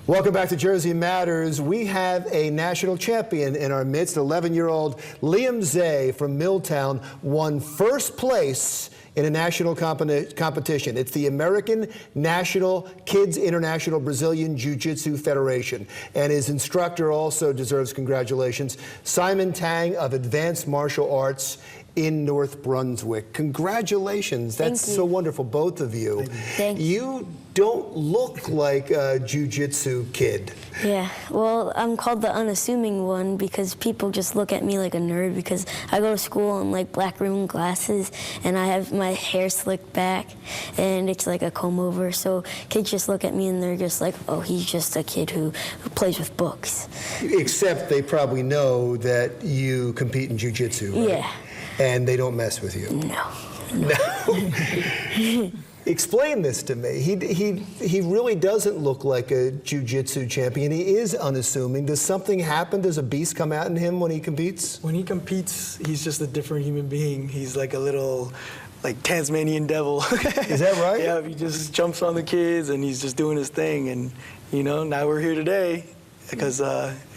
Welcome back to Jersey Matters. We have a national champion in our midst. 11-year-old Liam Zeh from Milltown won first place in a national competition. It's the American National Kids International Brazilian Jiu-Jitsu Federation. And his instructor also deserves congratulations, Simon Tang of Advanced Martial Arts in North Brunswick. Congratulations. That's so wonderful, both of you. Thank you. You don't look like a jiu-jitsu kid. Yeah, well, I'm called the unassuming one because people just look at me like a nerd because I go to school in like black rimmed glasses and I have my hair slicked back and it's like a comb over, so kids just look at me and they're just like, oh, he's just a kid who plays with books. Except they probably know that you compete in jiu-jitsu, right? Yeah. And they don't mess with you. No. Explain this to me. He really doesn't look like a jiu-jitsu champion. He is unassuming. Does something happen? Does a beast come out in him when he competes? When he competes, he's just a different human being. He's like a little, like, Tasmanian devil. Is that right? Yeah, he just jumps on the kids and he's just doing his thing. And, you know, now we're here today because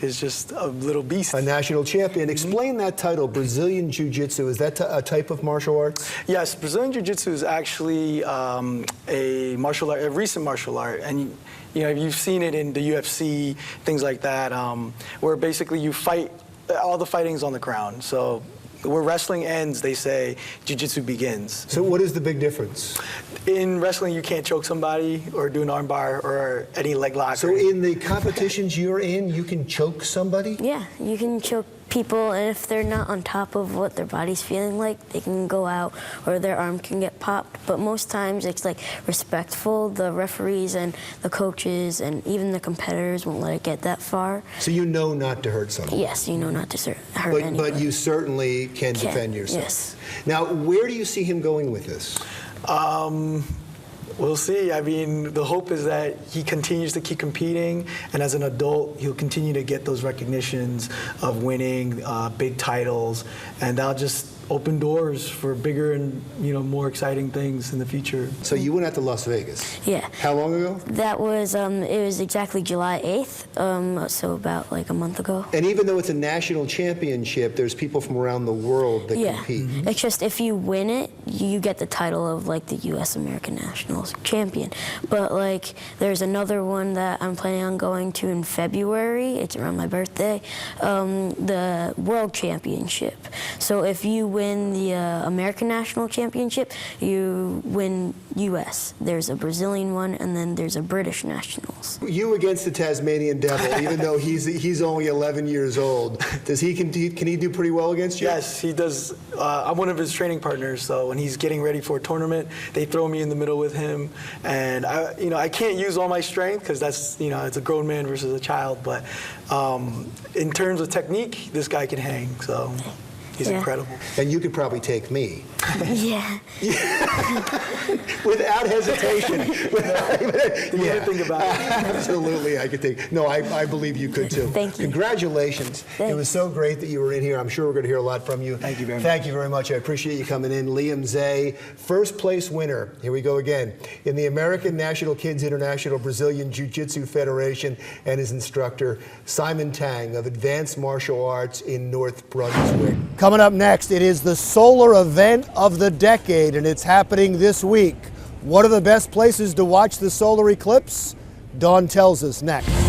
he's just a little beast. A national champion. Explain that title, Brazilian Jiu-Jitsu. Is that a type of martial arts? Yes, Brazilian Jiu-Jitsu is actually a martial art, a recent martial art. And, you know, you've seen it in the UFC, things like that, where basically you fight, all the fighting's on the ground. So where wrestling ends, they say jiu-jitsu begins. So what is the big difference? In wrestling, you can't choke somebody or do an armbar or any leg lock. So in the competitions you're in, you can choke somebody? Yeah, you can choke people, and if they're not on top of what their body's feeling like, they can go out or their arm can get popped. But most times it's like respectful. The referees and the coaches and even the competitors won't let it get that far. So you know not to hurt somebody? Yes, you know not to hurt anybody. But you certainly can defend yourself. Yes. Now, where do you see him going with this? We'll see. I mean, the hope is that he continues to keep competing, and as an adult, he'll continue to get those recognitions of winning big titles, and that'll just open doors for bigger and, you know, more exciting things in the future. So you went out to Las Vegas? Yeah. How long ago? That was, it was exactly July 8th, so about like a month ago. And even though it's a national championship, there's people from around the world that compete. It's just if you win it, you get the title of like the U.S. American National Champion. But like there's another one that I'm planning on going to in February. It's around my birthday, the World Championship. So if you win the American National Championship, you win U.S. There's a Brazilian one, and then there's a British Nationals. You against the Tasmanian Devil, even though he's only 11 years old. Can he do pretty well against you? Yes, he does. I'm one of his training partners, so when he's getting ready for a tournament, they throw me in the middle with him, and I can't use all my strength because that's, it's a grown man versus a child. But in terms of technique, this guy can hang. So. He's incredible. And you could probably take me. Yeah. Without hesitation. Didn't even think about it. Absolutely, I could take. No, I believe you could too. Thank you. Congratulations. Thanks. It was so great that you were in here. I'm sure we're going to hear a lot from you. Thank you very much. Thank you very much. I appreciate you coming in. Liam Zeh, first place winner. Here we go again. In the American National Kids International Brazilian Jiu-Jitsu Federation, and his instructor, Simon Tang of Advanced Martial Arts in North Brunswick. Coming up next, it is the solar event of the decade, and it's happening this week. What are the best places to watch the solar eclipse? Dawn tells us next.